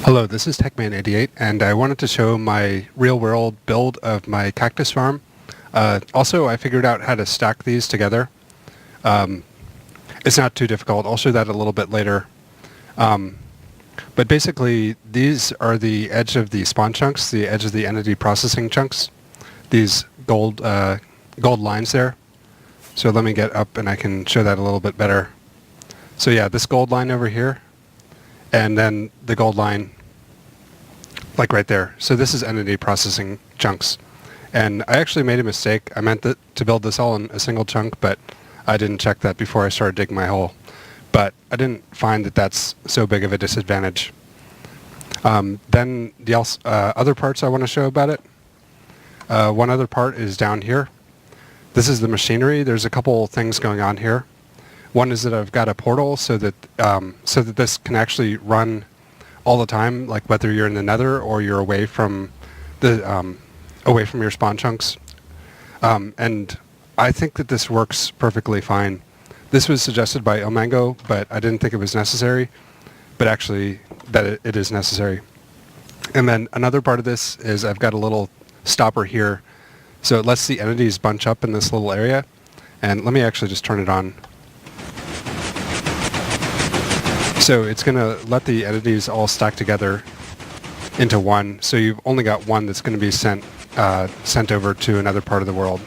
Hello, this is TechMan88, and I wanted to show my real-world build of my cactus farm. Also, I figured out how to stack these together. It's not too difficult. I'll show that a little bit later. But basically, these are the edge of the spawn chunks, the edge of the entity processing chunks. These gold lines there. So let me get up and I can show that a little bit better. So yeah, this gold line over here, and then the gold line like right there. So this is entity processing chunks. And I actually made a mistake. I meant to build this all in a single chunk, but I didn't check that before I started digging my hole. But I didn't find that that's so big of a disadvantage. Then the other parts I want to show about it. One other part is down here. This is the machinery. There's a couple things going on here. One is that I've got a portal so that this can actually run all the time, like whether you're in the Nether or you're away from your spawn chunks. And I think that this works perfectly fine. This was suggested by Omango, but I didn't think it was necessary. But actually, that it is necessary. And then another part of this is I've got a little stopper here, so it lets the entities bunch up in this little area. And let me actually just turn it on. So it's going to let the entities all stack together into one. So you've only got one that's going to be sent over to another part of the world.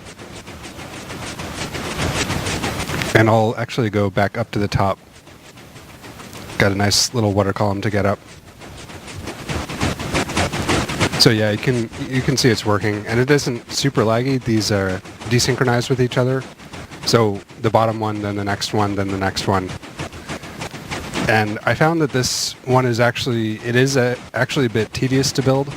And I'll actually go back up to the top. Got a nice little water column to get up. So yeah, you can see it's working, and it isn't super laggy. These are desynchronized with each other. So the bottom one, then the next one, then the next one. And I found that this one is actually a bit tedious to build.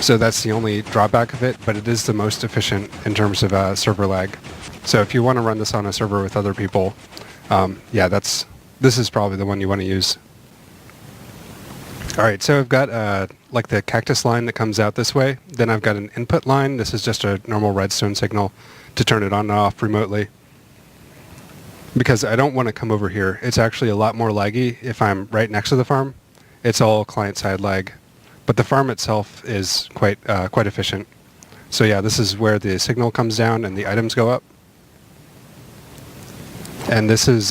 So that's the only drawback of it, but it is the most efficient in terms of server lag. So if you want to run this on a server with other people, yeah, this is probably the one you want to use. All right, so I've got like the cactus line that comes out this way. Then I've got an input line. This is just a normal redstone signal to turn it on and off remotely. Because I don't want to come over here. It's actually a lot more laggy if I'm right next to the farm. It's all client-side lag. But the farm itself is quite efficient. So yeah, this is where the signal comes down and the items go up. And this is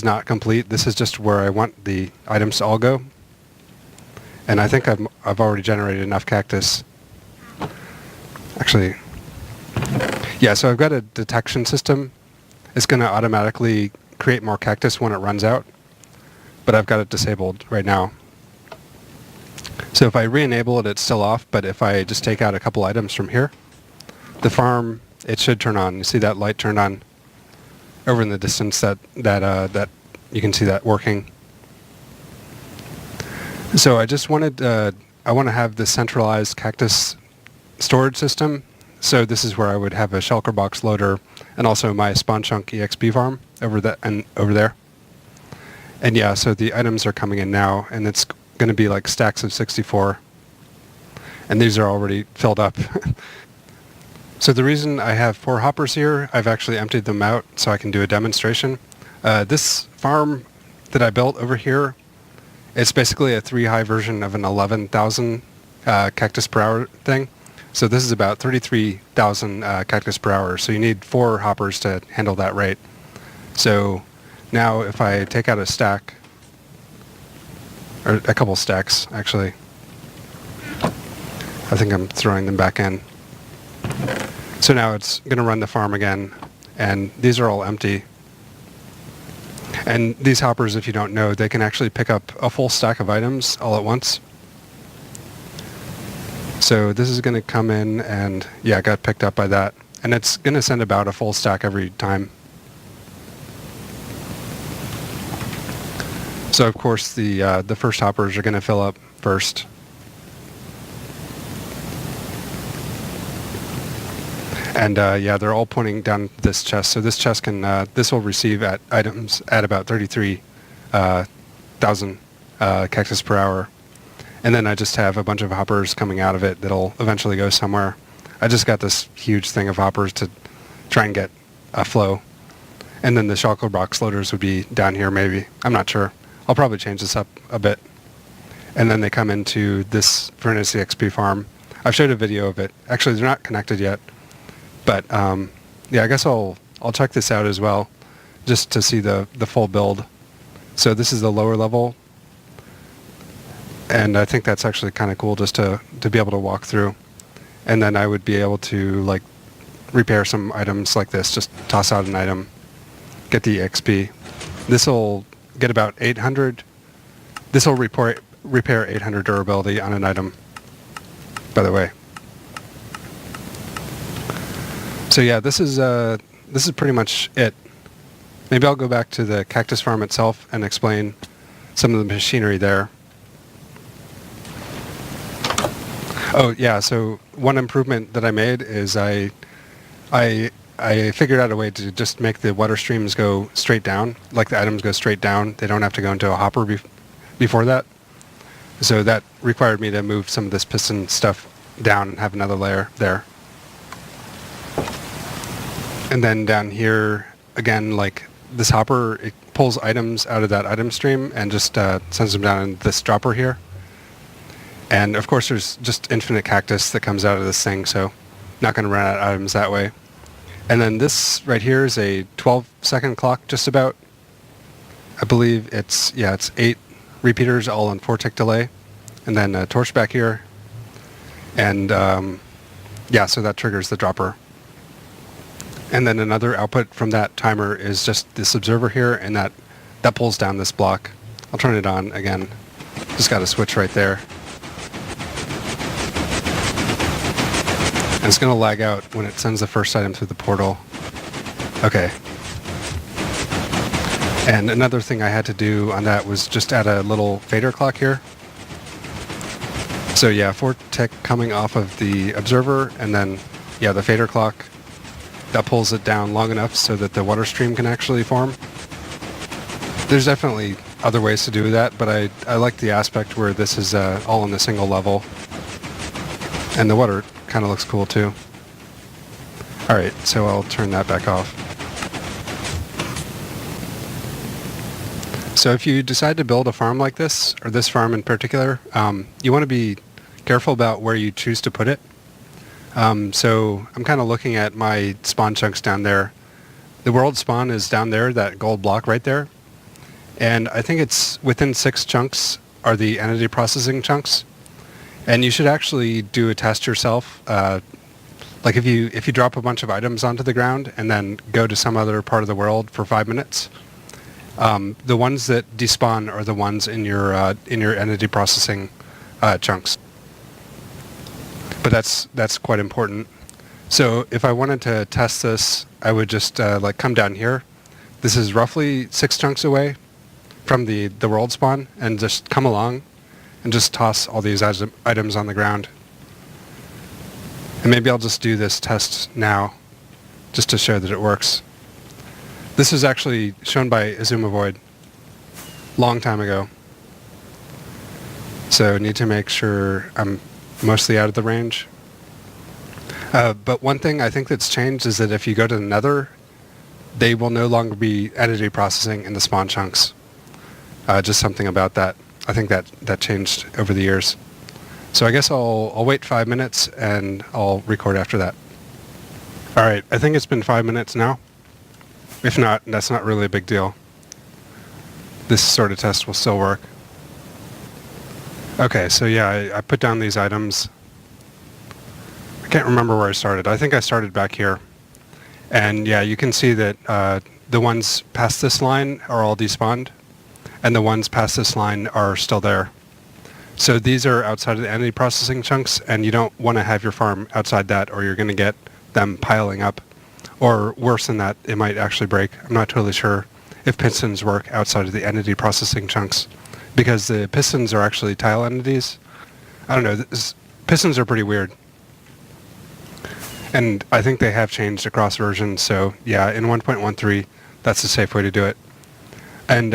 not complete. This is just where I want the items to all go. And I think I've already generated enough cactus. Actually, yeah, so I've got a detection system. It's going to automatically create more cactus when it runs out, but I've got it disabled right now. So if I re-enable it, it's still off, but if I just take out a couple items from here, the farm, it should turn on. You see that light turned on over in the distance, that you can see that working. So I just wanted, I want to have the centralized cactus storage system. So this is where I would have a shulker box loader and also my spawn chunk EXP farm over there. And yeah, so the items are coming in now, and it's going to be like stacks of 64. And these are already filled up. So the reason I have 4 hoppers here, I've actually emptied them out so I can do a demonstration. This farm that I built over here, it's basically a 3-high version of an 11,000 cactus per hour thing. So this is about 33,000 cactus per hour. So you need 4 hoppers to handle that rate. So now if I take out a stack, or a couple stacks actually, I think I'm throwing them back in. So now it's going to run the farm again, and these are all empty. And these hoppers, if you don't know, they can actually pick up a full stack of items all at once. So this is going to come in, and yeah, it got picked up by that. And it's going to send about a full stack every time. So of course the first hoppers are going to fill up first. And yeah, they're all pointing down this chest. So this chest can, this will receive items at about 33,000 cactus per hour. And then I just have a bunch of hoppers coming out of it that'll eventually go somewhere. I just got this huge thing of hoppers to try and get a flow. And then the shulker box loaders would be down here maybe. I'm not sure. I'll probably change this up a bit. and then they come into this Furnace EXP farm. I've showed a video of it. Actually, they're not connected yet, but yeah, I guess I'll check this out as well, just to see the full build. So this is the lower level, and I think that's actually kind of cool just to be able to walk through. And then I would be able to like repair some items like this, just toss out an item, get the XP. This will get about 800. This will repair 800 durability on an item, by the way. So yeah, this is pretty much it. Maybe I'll go back to the cactus farm itself and explain some of the machinery there. Oh yeah, so one improvement that I made is I figured out a way to just make the water streams go straight down, like the items go straight down. They don't have to go into a hopper before that. So that required me to move some of this piston stuff down and have another layer there. And then down here, again, like this hopper, it pulls items out of that item stream and just sends them down in this dropper here. And of course there's just infinite cactus that comes out of this thing, so not going to run out of items that way. And then this right here is a 12-second clock, just about. I believe it's 8 repeaters all on 4-tick delay. And then a torch back here. And yeah, so that triggers the dropper. And then another output from that timer is just this observer here, and that pulls down this block. I'll turn it on again. Just got a switch right there. And it's going to lag out when it sends the first item through the portal. Okay. And another thing I had to do on that was just add a little fader clock here. So yeah, 4-tick coming off of the observer, and then yeah, the fader clock. That pulls it down long enough so that the water stream can actually form. There's definitely other ways to do that, but I like the aspect where this is all on the single level. And the water kind of looks cool too. Alright, so I'll turn that back off. So if you decide to build a farm like this, or this farm in particular, you want to be careful about where you choose to put it. So I'm kind of looking at my spawn chunks down there. The world spawn is down there, that gold block right there. And I think it's within 6 chunks are the entity processing chunks. And you should actually do a test yourself. Like if you drop a bunch of items onto the ground and then go to some other part of the world for 5 minutes, the ones that despawn are the ones in your entity processing chunks. But that's quite important. So if I wanted to test this, I would just like come down here. This is roughly 6 chunks away from the world spawn, and just come along and just toss all these items on the ground. And maybe I'll just do this test now, just to show that it works. This is actually shown by Azumavoid long time ago. So need to make sure I'm mostly out of the range. But one thing I think that's changed is that if you go to the Nether, they will no longer be entity processing in the spawn chunks. Just something about that. I think that changed over the years. So I guess I'll wait 5 minutes and I'll record after that. Alright, I think it's been 5 minutes now. If not, that's not really a big deal. This sort of test will still work. Okay, so yeah, I put down these items. I can't remember where I started. I think I started back here. And yeah, you can see that the ones past this line are all despawned, and the ones past this line are still there. So these are outside of the entity processing chunks, and you don't want to have your farm outside that, or you're going to get them piling up. Or worse than that, it might actually break. I'm not totally sure if pistons work outside of the entity processing chunks, because the pistons are actually tile entities. I don't know, pistons are pretty weird. And I think they have changed across versions, so yeah, in 1.13, that's a safe way to do it. And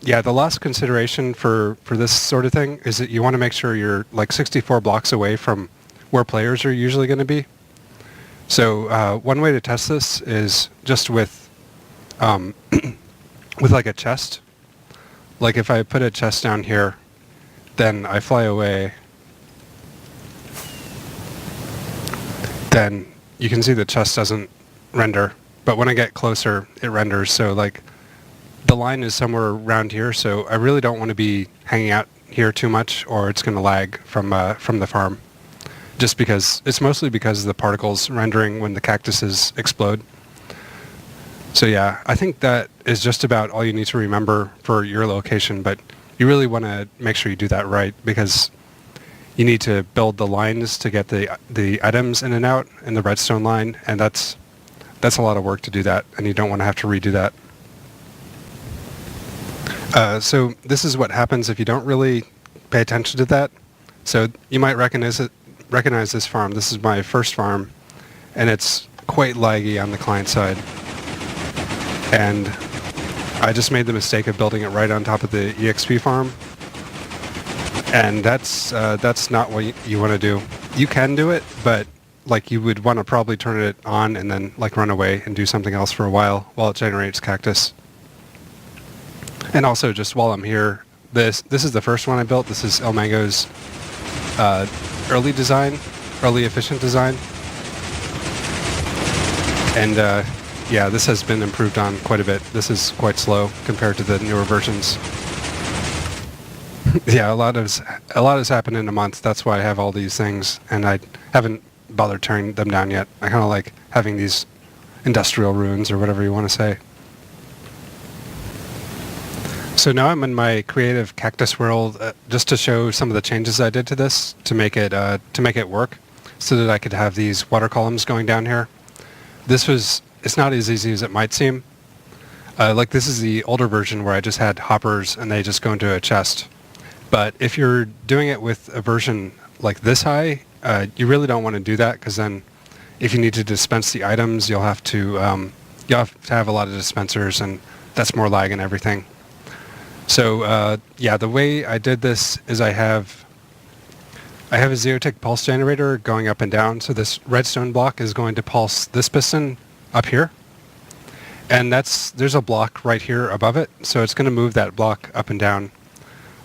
yeah, the last consideration for this sort of thing is that you want to make sure you're like 64 blocks away from where players are usually going to be. So one way to test this is just with like a chest. Like if I put a chest down here, then I fly away, then you can see the chest doesn't render. But when I get closer, it renders. So like the line is somewhere around here, so I really don't want to be hanging out here too much, or it's going to lag from the farm. Just because it's mostly because of the particles rendering when the cactuses explode. So yeah, I think that is just about all you need to remember for your location, but you really want to make sure you do that right, because you need to build the lines to get the items in and out in the redstone line, and that's a lot of work to do that, and you don't want to have to redo that. So this is what happens if you don't really pay attention to that. So you might recognize this farm. This is my first farm, and it's quite laggy on the client side. And I just made the mistake of building it right on top of the EXP farm, and that's not what you want to do. You can do it, but like you would want to probably turn it on and then like run away and do something else for a while it generates cactus. And also, just while I'm here, this is the first one I built. This is El Mango's early efficient design. And yeah, this has been improved on quite a bit. This is quite slow compared to the newer versions. Yeah, a lot has happened in a month. That's why I have all these things, and I haven't bothered tearing them down yet. I kind of like having these industrial ruins, or whatever you want to say. So now I'm in my creative cactus world, just to show some of the changes I did to this to make it work, so that I could have these water columns going down here. It's not as easy as it might seem. Like this is the older version where I just had hoppers and they just go into a chest. But if you're doing it with a version like this high, you really don't want to do that, because then if you need to dispense the items, you'll have to have a lot of dispensers, and that's more lag and everything. So yeah, the way I did this is I have a zerotick pulse generator going up and down. So this redstone block is going to pulse this piston up here, and there's a block right here above it, so it's going to move that block up and down.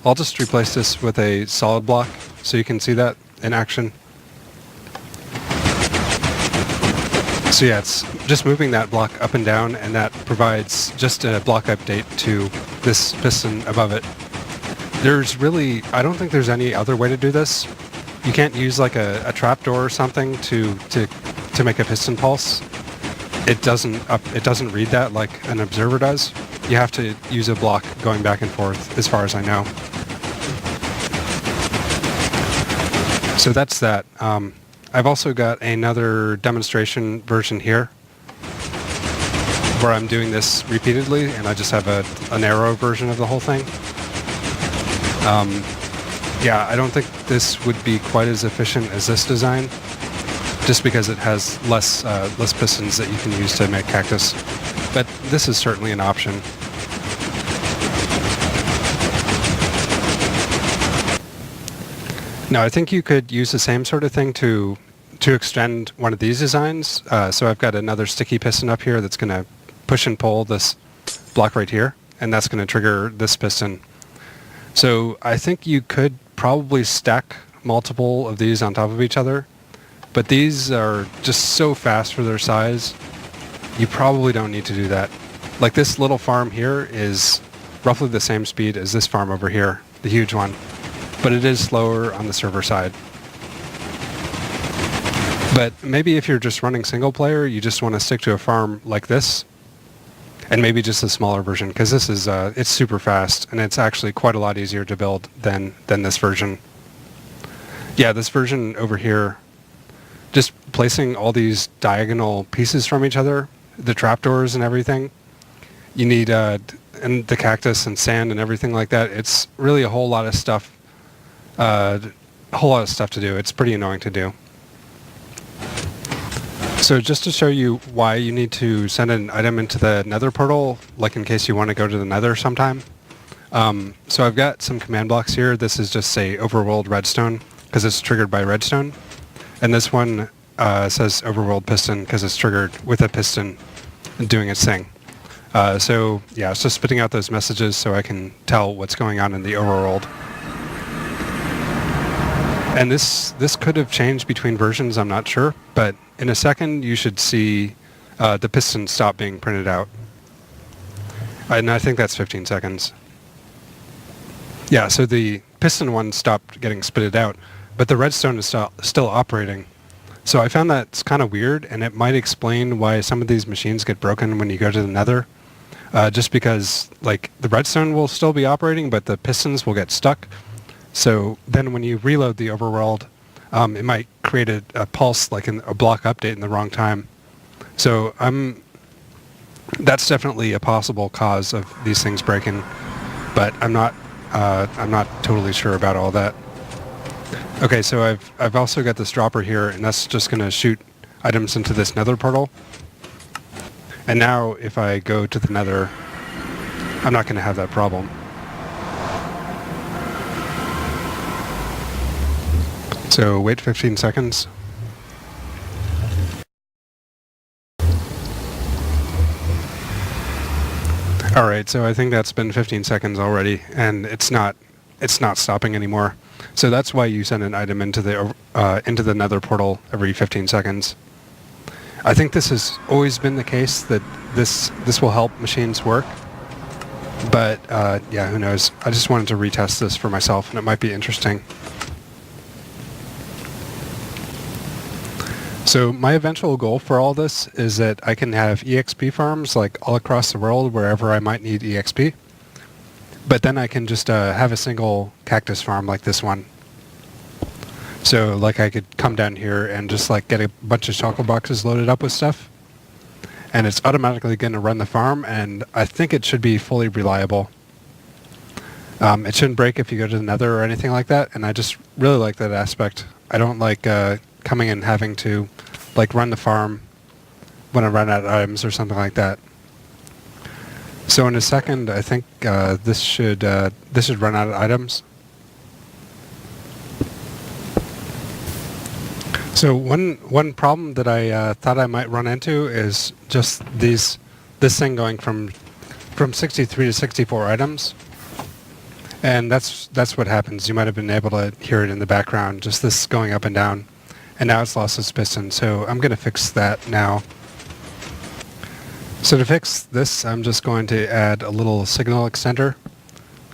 I'll just replace this with a solid block so you can see that in action. So yeah, it's just moving that block up and down, and that provides just a block update to this piston above it. I don't think there's any other way to do this. You can't use like a trapdoor or something to make a piston pulse. It doesn't read that like an observer does. You have to use a block going back and forth, as far as I know. So that's that. I've also got another demonstration version here where I'm doing this repeatedly, and I just have a narrow version of the whole thing. Yeah, I don't think this would be quite as efficient as this design, just because it has less pistons that you can use to make cactus. But this is certainly an option. Now, I think you could use the same sort of thing to extend one of these designs. So I've got another sticky piston up here that's going to push and pull this block right here, and that's going to trigger this piston. So I think you could probably stack multiple of these on top of each other, but these are just so fast for their size, you probably don't need to do that. Like this little farm here is roughly the same speed as this farm over here, the huge one, but it is slower on the server side. But maybe if you're just running single player, you just want to stick to a farm like this, and maybe just a smaller version, because this is it's super fast, and it's actually quite a lot easier to build than this version. Yeah, this version over here, just placing all these diagonal pieces from each other, the trapdoors and everything, you need and the cactus and sand and everything like that. It's really a whole lot of stuff. A whole lot of stuff to do. It's pretty annoying to do. So just to show you why you need to send an item into the Nether portal, like in case you want to go to the Nether sometime. So I've got some command blocks here. This is just say overworld redstone, because it's triggered by redstone. And this one says overworld piston, because it's triggered with a piston doing its thing. So yeah, it's just spitting out those messages so I can tell what's going on in the overworld. And this could have changed between versions, I'm not sure, but in a second you should see the piston stop being printed out. And I think that's 15 seconds. Yeah, so the piston one stopped getting spitted out, but the redstone is still operating. So I found that's kind of weird, and it might explain why some of these machines get broken when you go to the Nether. Just because, like, the redstone will still be operating, but the pistons will get stuck. So then when you reload the overworld, it might create a pulse, like a block update in the wrong time. So that's definitely a possible cause of these things breaking, but I'm not totally sure about all that. Okay, so I've also got this dropper here, and that's just going to shoot items into this Nether portal. And now if I go to the Nether, I'm not going to have that problem. So wait 15 seconds. Alright, so I think that's been 15 seconds already, and it's not stopping anymore. So that's why you send an item into the Nether portal every 15 seconds. I think this has always been the case, that this will help machines work. But yeah, who knows? I just wanted to retest this for myself, and it might be interesting. So my eventual goal for all this is that I can have EXP farms like all across the world wherever I might need EXP. But then I can just have a single cactus farm like this one. So like I could come down here and just like get a bunch of chocolate boxes loaded up with stuff. And it's automatically going to run the farm, and I think it should be fully reliable. It shouldn't break if you go to the Nether or anything like that, and I just really like that aspect. I don't like coming and having to like run the farm when I run out of items or something like that. So in a second, I think this should run out of items. So one problem that I thought I might run into is just this thing going from 63 to 64 items, and that's what happens. You might have been able to hear it in the background, just this going up and down, and now it's lost its piston. So I'm going to fix that now. So to fix this, I'm just going to add a little signal extender.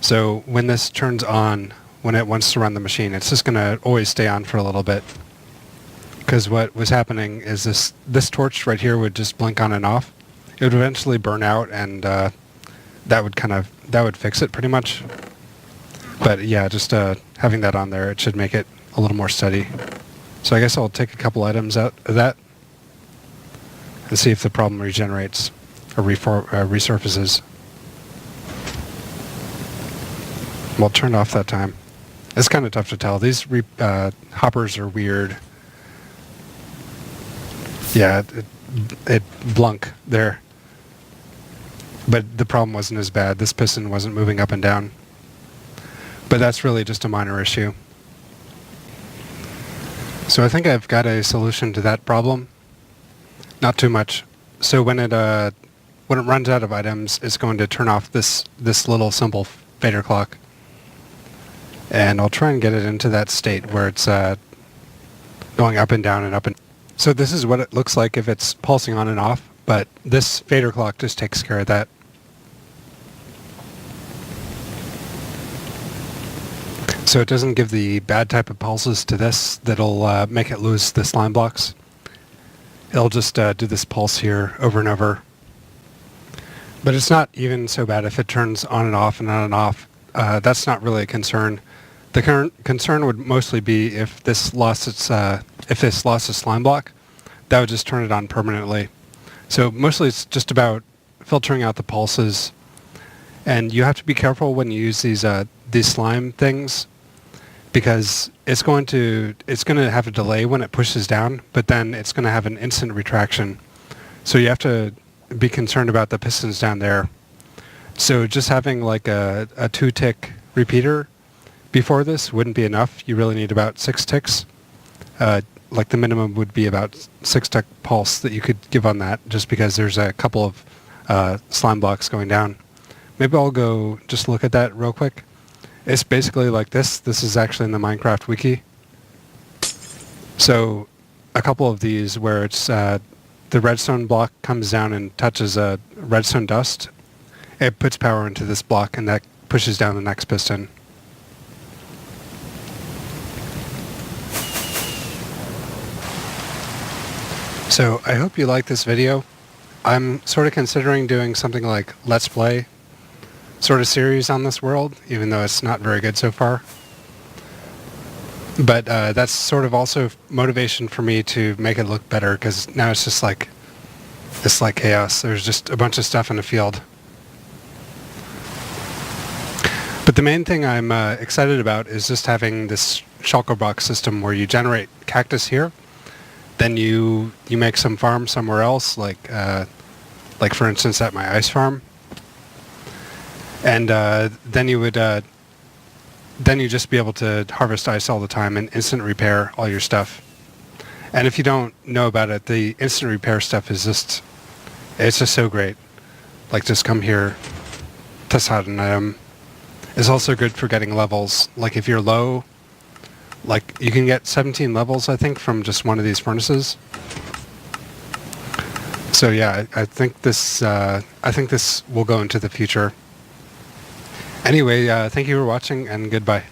So when this turns on, when it wants to run the machine, it's just going to always stay on for a little bit. Because what was happening is this torch right here would just blink on and off. It would eventually burn out, and that would fix it pretty much. But yeah, just having that on there, it should make it a little more steady. So I guess I'll take a couple items out of that and see if the problem regenerates or resurfaces. Well, turned off that time. It's kind of tough to tell. These hoppers are weird. Yeah, it blunk there. But the problem wasn't as bad. This piston wasn't moving up and down. But that's really just a minor issue. So I think I've got a solution to that problem. Not too much. So when it runs out of items, it's going to turn off this little simple fader clock. And I'll try and get it into that state where it's going up and down and up and... So this is what it looks like if it's pulsing on and off, but this fader clock just takes care of that. So it doesn't give the bad type of pulses to this that'll make it lose the slime blocks. It'll just do this pulse here over and over. But it's not even so bad if it turns on and off and on and off. That's not really a concern. The current concern would mostly be if this lost its slime block, that would just turn it on permanently. So mostly it's just about filtering out the pulses, and you have to be careful when you use these slime things, because it's going to have a delay when it pushes down, but then it's going to have an instant retraction. So you have to be concerned about the pistons down there. So just having like a 2-tick repeater before this wouldn't be enough. You really need about 6 ticks. Like the minimum would be about 6-tick pulse that you could give on that, just because there's a couple of slime blocks going down. Maybe I'll go just look at that real quick. It's basically like this. This is actually in the Minecraft wiki. So a couple of these where it's the redstone block comes down and touches a redstone dust, it puts power into this block and that pushes down the next piston. So I hope you like this video. I'm sort of considering doing something like Let's Play sort of series on this world, even though it's not very good so far. But that's sort of also motivation for me to make it look better, because now it's just like chaos. There's just a bunch of stuff in the field. But the main thing I'm excited about is just having this shulker box system where you generate cactus here, then you make some farm somewhere else, like for instance at my ice farm, and then you would then you just be able to harvest ice all the time and instant repair all your stuff. And if you don't know about it, the instant repair stuff is it's just so great. Like, just come here, test out an item. It's also good for getting levels. Like if you're low, like you can get 17 levels, I think, from just one of these furnaces. So yeah, I think this will go into the future. Anyway, thank you for watching and goodbye.